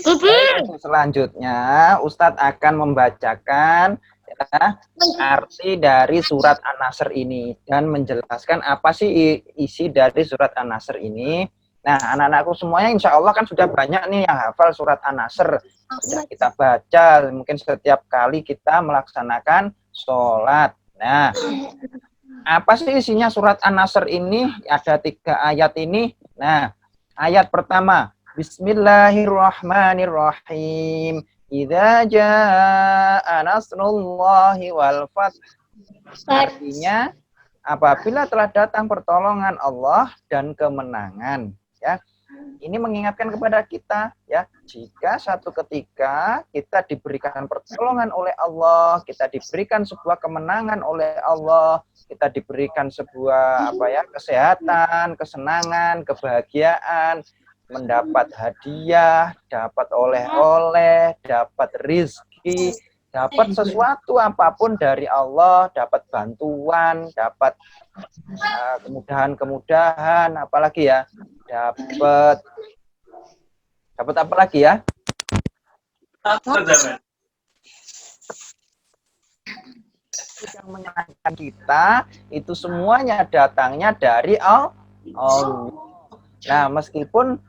Baik, untuk selanjutnya Ustadz akan membacakan ya, arti dari surat An-Nasr ini dan menjelaskan apa sih isi dari surat An-Nasr ini. Nah, anak-anakku semuanya insya Allah kan sudah banyak nih yang hafal surat An-Nasr. Sudah kita baca mungkin setiap kali kita melaksanakan sholat. Nah, apa sih isinya surat An-Nasr ini? Ada 3 ayat ini. Nah, ayat pertama, Bismillahirrahmanirrahim. Idza jaa nasrullahi wal fath. Artinya, apabila telah datang pertolongan Allah dan kemenangan, ya. Ini mengingatkan kepada kita, ya, jika satu ketika kita diberikan pertolongan oleh Allah, kita diberikan sebuah kemenangan oleh Allah, kita diberikan sebuah kesehatan, kesenangan, kebahagiaan, mendapat hadiah, dapat oleh-oleh, dapat rizki, dapat sesuatu apapun dari Allah, dapat bantuan, dapat kemudahan-kemudahan, apalagi ya, dapat apa lagi ya? Yang menyenangkan kita itu semuanya datangnya dari Allah. Nah, meskipun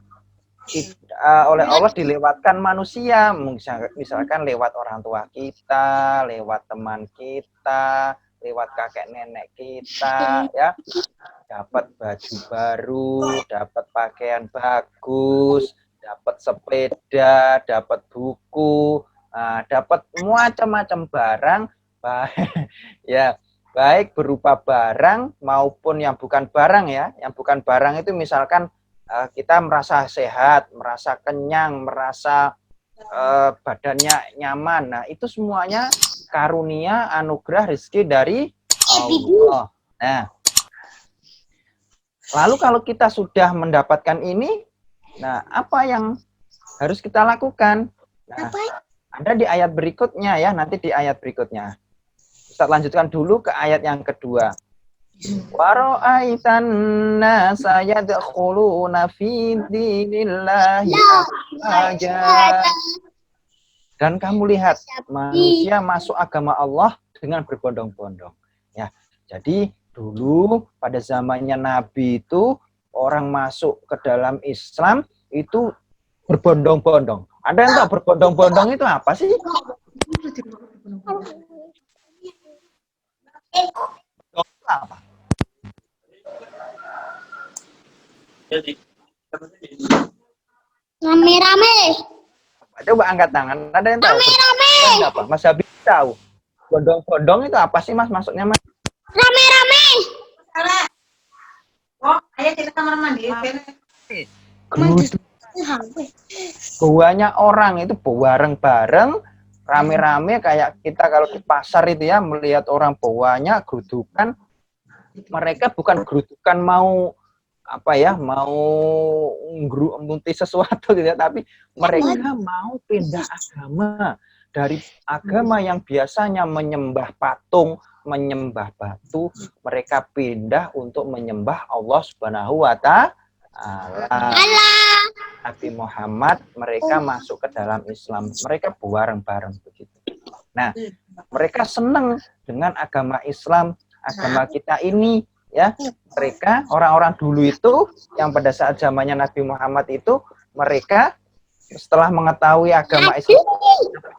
oleh Allah dilewatkan manusia, misalkan lewat orang tua kita, lewat teman kita, lewat kakek nenek kita, ya, dapat baju baru, dapat pakaian bagus, dapat sepeda, dapat buku, dapat macam-macam barang, ya, baik berupa barang maupun yang bukan barang, ya. Yang bukan barang itu misalkan kita merasa sehat, merasa kenyang, merasa badannya nyaman. Nah, itu semuanya karunia, anugerah, rezeki dari Allah. Nah, lalu kalau kita sudah mendapatkan ini, nah apa yang harus kita lakukan? Nah, ada di ayat berikutnya, ya, nanti di ayat berikutnya. Ustaz lanjutkan dulu ke ayat yang kedua. Wa ra'aitan nasa yadkhuluna fi dinillahi afwaja. Dan kamu lihat manusia masuk agama Allah dengan berbondong-bondong. Ya, jadi dulu pada zamannya Nabi itu orang masuk ke dalam Islam itu berbondong-bondong. Ada yang tahu berbondong-bondong itu apa sih? Apa? Rame-rame. Coba angkat tangan. Ada yang tahu? Rame-rame. Apa? Mas Habib tahu. Bondong-bondong itu apa sih, Mas? Maksudnya, Mas? Rame-rame. Oh, ayo kita kamar mandi. Banyak orang itu bareng-bareng, rame-rame, kayak kita kalau di pasar itu ya, melihat orang banyak gerudukan. Mereka bukan gerudukan mau ngunti sesuatu gitu ya, tapi mereka mau pindah agama dari agama yang biasanya menyembah patung, menyembah batu, mereka pindah untuk menyembah Allah Subhanahu wa Ta'ala. Nabi Muhammad, mereka masuk ke dalam Islam, mereka bareng-bareng begitu. Nah, mereka senang dengan agama Islam, agama kita ini, ya. Mereka orang-orang dulu itu yang pada saat zamannya Nabi Muhammad itu, mereka setelah mengetahui agama Islam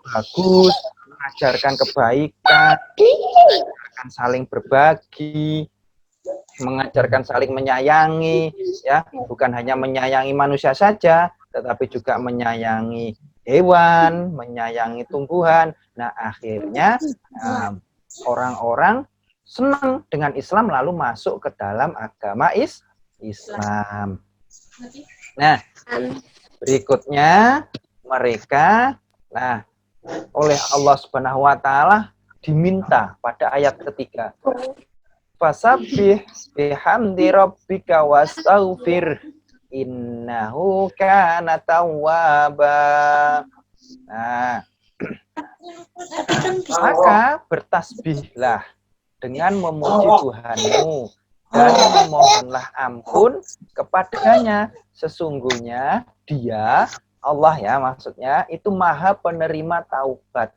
bagus, mengajarkan kebaikan, mengajarkan saling berbagi, mengajarkan saling menyayangi, ya, bukan hanya menyayangi manusia saja, tetapi juga menyayangi hewan, menyayangi tumbuhan. Nah, akhirnya orang-orang senang dengan Islam lalu masuk ke dalam agama Islam. Nah, berikutnya mereka, oleh Allah Subhanahu wa Ta'ala diminta pada ayat ketiga, fasabbih bihamdi rabbika wastaghfir innahu kana tawwaba. Nah, maka bertasbihlah dengan memuji Tuhanmu dan memohonlah ampun kepadanya, sesungguhnya Dia Allah ya maksudnya, itu maha penerima taubat.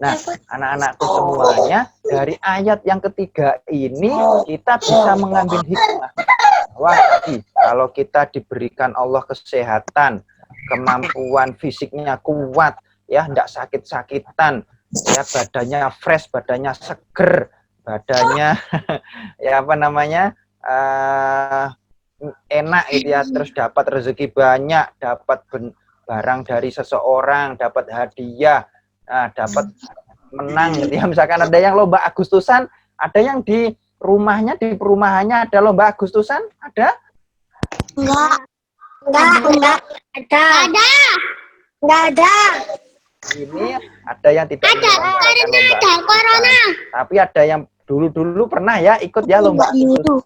Nah, anak-anakku semuanya, dari ayat yang ketiga ini kita bisa mengambil hikmah. Wah, kalau kita diberikan Allah kesehatan, kemampuan fisiknya kuat, ya, tidak sakit-sakitan, ya, badannya fresh, badannya seger, badannya ya apa namanya enak gitu ya, terus dapat rezeki banyak, dapat barang dari seseorang, dapat hadiah, dapat menang gitu ya. Misalkan ada yang lomba Agustusan, ada yang di rumahnya, di perumahannya ada lomba Agustusan, ada? Enggak ada. Enggak ada. Ini ada yang tidak menyelenggarakan lomba Agustusan. Tapi ada yang dulu pernah ya ikut ya lomba Agustusan.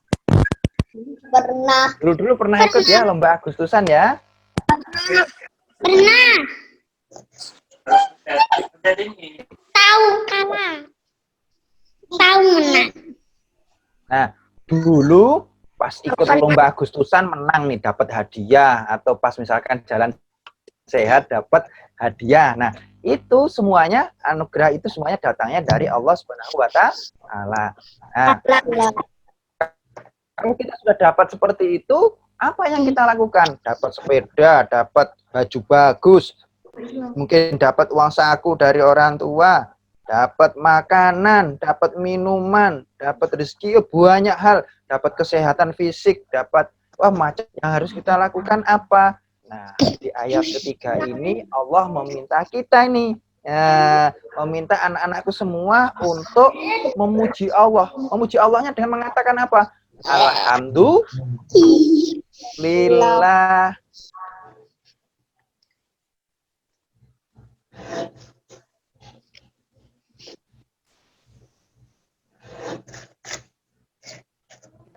Pernah. Dulu pernah ikut ya lomba Agustusan ya? Pernah. Tahu kalah. Tahu menang. Nah, dulu pas ikut lomba Agustusan menang nih, dapat hadiah, atau pas misalkan jalan sehat dapat hadiah. Nah, itu semuanya, anugerah itu semuanya datangnya dari Allah Subhanahu wa Ta'ala. Nah, kalau kita sudah dapat seperti itu, apa yang kita lakukan? Dapat sepeda, dapat baju bagus, mungkin dapat uang saku dari orang tua, dapat makanan, dapat minuman, dapat rezeki, banyak hal, dapat kesehatan fisik, dapat macam yang harus kita lakukan apa? Nah, di ayat ketiga ini Allah meminta kita ini, meminta anak-anakku semua untuk memuji Allah. Memuji Allahnya dengan mengatakan apa? Alhamdulillah.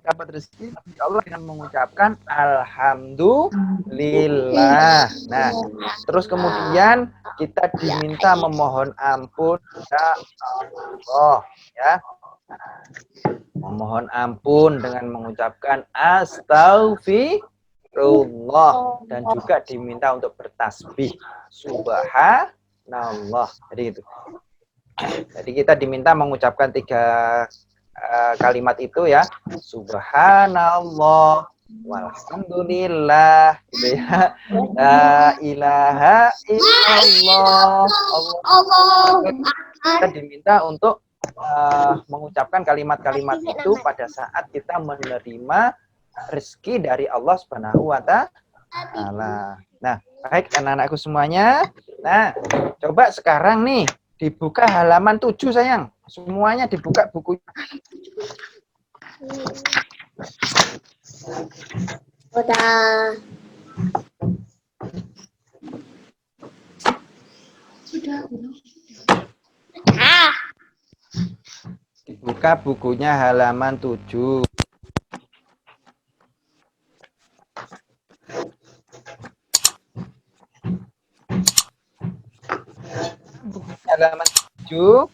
Dapat rezeki Allah dengan mengucapkan alhamdulillah. Nah, terus kemudian kita diminta memohon ampun ya Allah, ya. Memohon ampun dengan mengucapkan astagfirullah, dan juga diminta untuk bertasbih subhanallah. Jadi itu. Jadi kita diminta mengucapkan 3 kalimat itu ya, subhanallah walhamdulillah gitu ya, la ilaha illallah, Allah. Kita diminta untuk mengucapkan kalimat-kalimat itu pada saat kita menerima rezeki dari Allah Subhanahu wa Ta'ala. Nah, baik anak-anakku semuanya. Nah, coba sekarang nih dibuka halaman 7 sayang. Semuanya dibuka bukunya. Udah. Sudah. Dibuka bukunya halaman 7. Halaman 7.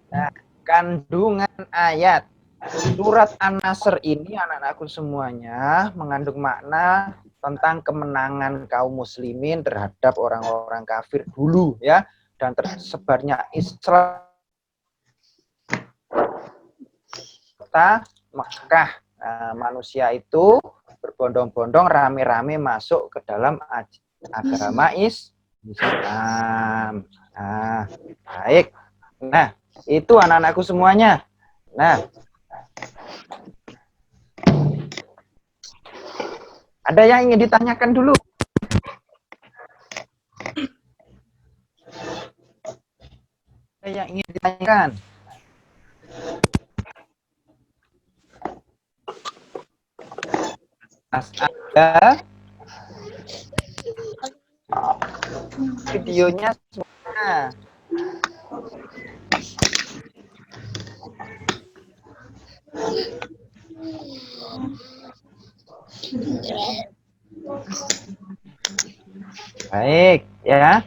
Nah, kandungan ayat surat An-Nasr ini anak-anakku semuanya mengandung makna tentang kemenangan kaum muslimin terhadap orang-orang kafir dulu ya, dan tersebarnya Islam kota Mekah. Nah, manusia itu berbondong-bondong rame-rame masuk ke dalam agama Islam. Nah, baik. Nah, itu anak-anakku semuanya. Nah, ada yang ingin ditanyakan dulu? Ada yang ingin ditanyakan? Mas ada? Videonya semua. Baik, ya.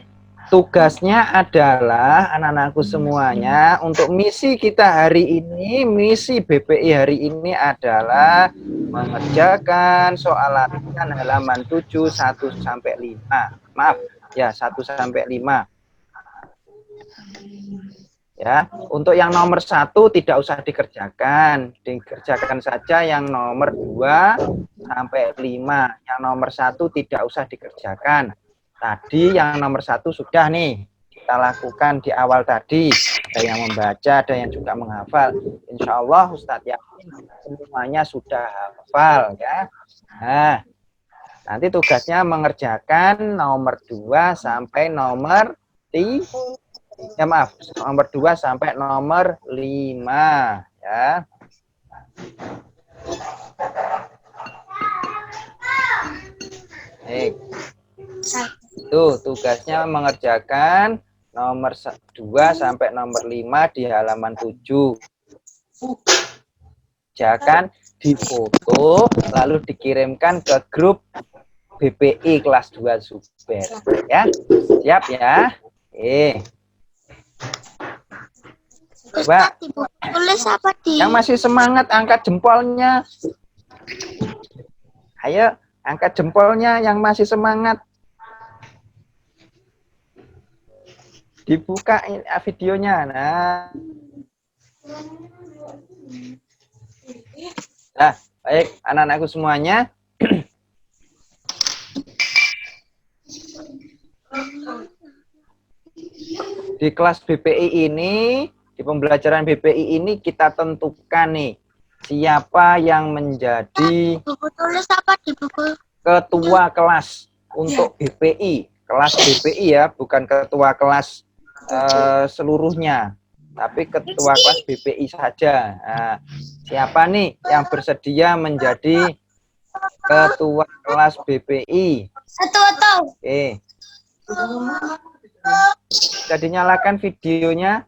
tugasnya adalah anak-anakku semuanya untuk misi kita hari ini, misi BPI hari ini adalah mengerjakan soal latihan halaman 7 1 sampai 5. Maaf, ya 1 sampai 5. Ya, untuk yang nomor 1 tidak usah dikerjakan saja yang nomor 2 sampai 5. Yang nomor 1 tidak usah dikerjakan. Tadi yang nomor 1 sudah nih kita lakukan di awal tadi. Ada yang membaca, ada yang juga menghafal. Insya Allah Ustadz yakin semuanya sudah hafal ya. Nah, nanti tugasnya mengerjakan nomor 2 sampai nomor 3. Ya maaf, nomor 2 sampai nomor 5 ya. Tuh, tugasnya mengerjakan nomor 2 sampai nomor 5 di halaman 7. Jangan difoto lalu dikirimkan ke grup BPI kelas 2 Zuber ya. Siap ya? Coba Tulis apa di? yang masih semangat angkat jempolnya. Ayo, angkat jempolnya yang masih semangat. Dibuka videonya. Nah, baik anak-anakku semuanya. Di kelas BPI ini, di pembelajaran BPI ini kita tentukan nih siapa yang menjadi Buku tulis apa di buku? ketua kelas untuk BPI, kelas BPI ya, bukan ketua kelas seluruhnya, tapi ketua kelas BPI saja. Nah, siapa nih yang bersedia menjadi ketua kelas BPI? Satu. Oke. Bisa dinyalakan videonya.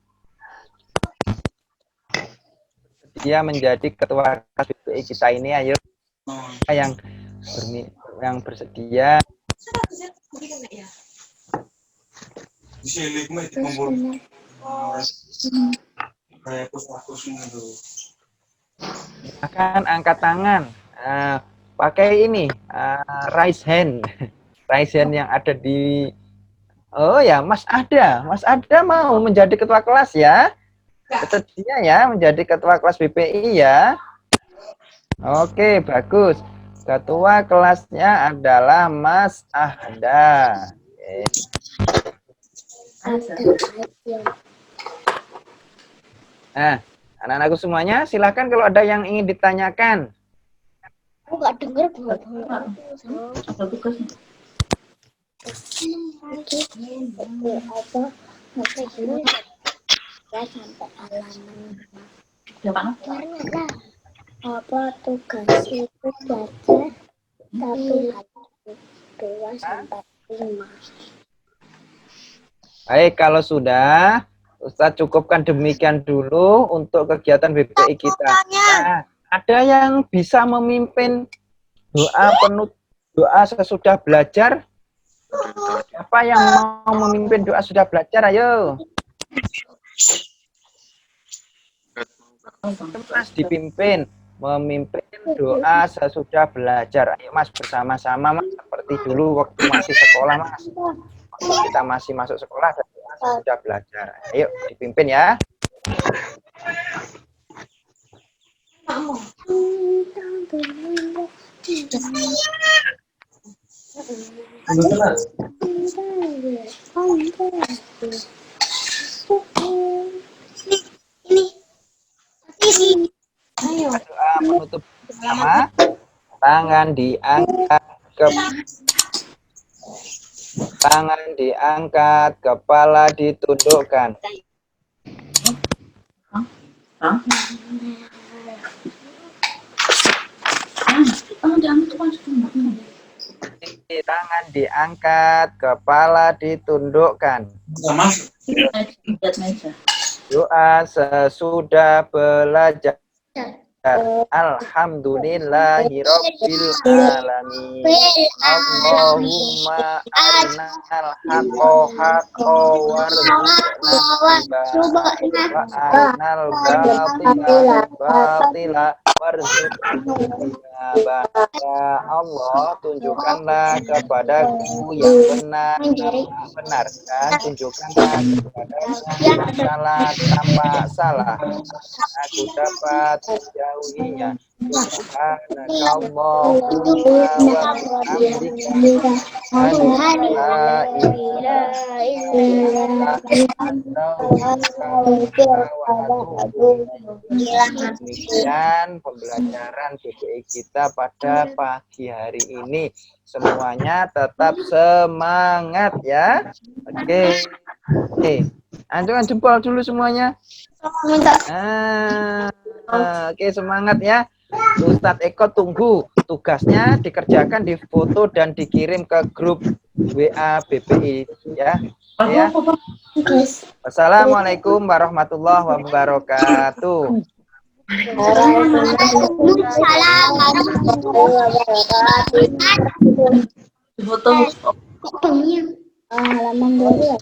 Dia menjadi ketua kelas BPI kita ini, ayo yang bersedia. Akan angkat tangan, pakai ini raise hand, raise hand yang ada di. Oh ya, Mas Ada mau menjadi ketua kelas ya? Bersedia ya menjadi ketua kelas BPI ya? Oke, bagus. Ketua kelasnya adalah Mas Ahda. Nah, anak-anakku semuanya, silakan kalau ada yang ingin ditanyakan. Aku nggak dengar apa tugas itu belajar 1, 2 sampai 5. Baik, kalau sudah, Ustadz cukupkan demikian dulu untuk kegiatan BPI kita. Nah, ada yang bisa memimpin doa sesudah belajar? Siapa yang mau memimpin doa sudah belajar? Ayo. Mas dipimpin, memimpin doa sesudah belajar. Ayo Mas, bersama-sama Mas, seperti dulu waktu masih sekolah Mas. Waktu kita masih masuk sekolah dan sudah belajar. Ayo dipimpin ya. Doa penutup bersama, tangan diangkat, kepala ditundukkan. Tangan diangkat, kepala ditundukkan. Doa sesudah belajar. Alhamdulillahirabbil alamin. Allahumma arinal haqqo haqqo warzuqna ittiba'ah wa arinal batila batila warzuqna ijtinabah. Ya Allah, tunjukkanlah kepadaku yang benar dan tunjukkanlah kepadaku yang salah tanpa salah. Aku dapat menjauhinya. Subhanakallahumma wa bihamdika asyhadu an la ilaha illa anta Demikian pembelajaran BPI kita pada pagi hari ini. Semuanya tetap semangat ya. Oke. Angkat jempol dulu semuanya. Oke, semangat ya. Ustadz Eko tunggu tugasnya dikerjakan, difoto dan dikirim ke grup WA BPI ya. Ya. Wassalamualaikum warahmatullahi wabarakatuh. Waalaikumsalam warahmatullahi wabarakatuh. Foto. Halaman 2.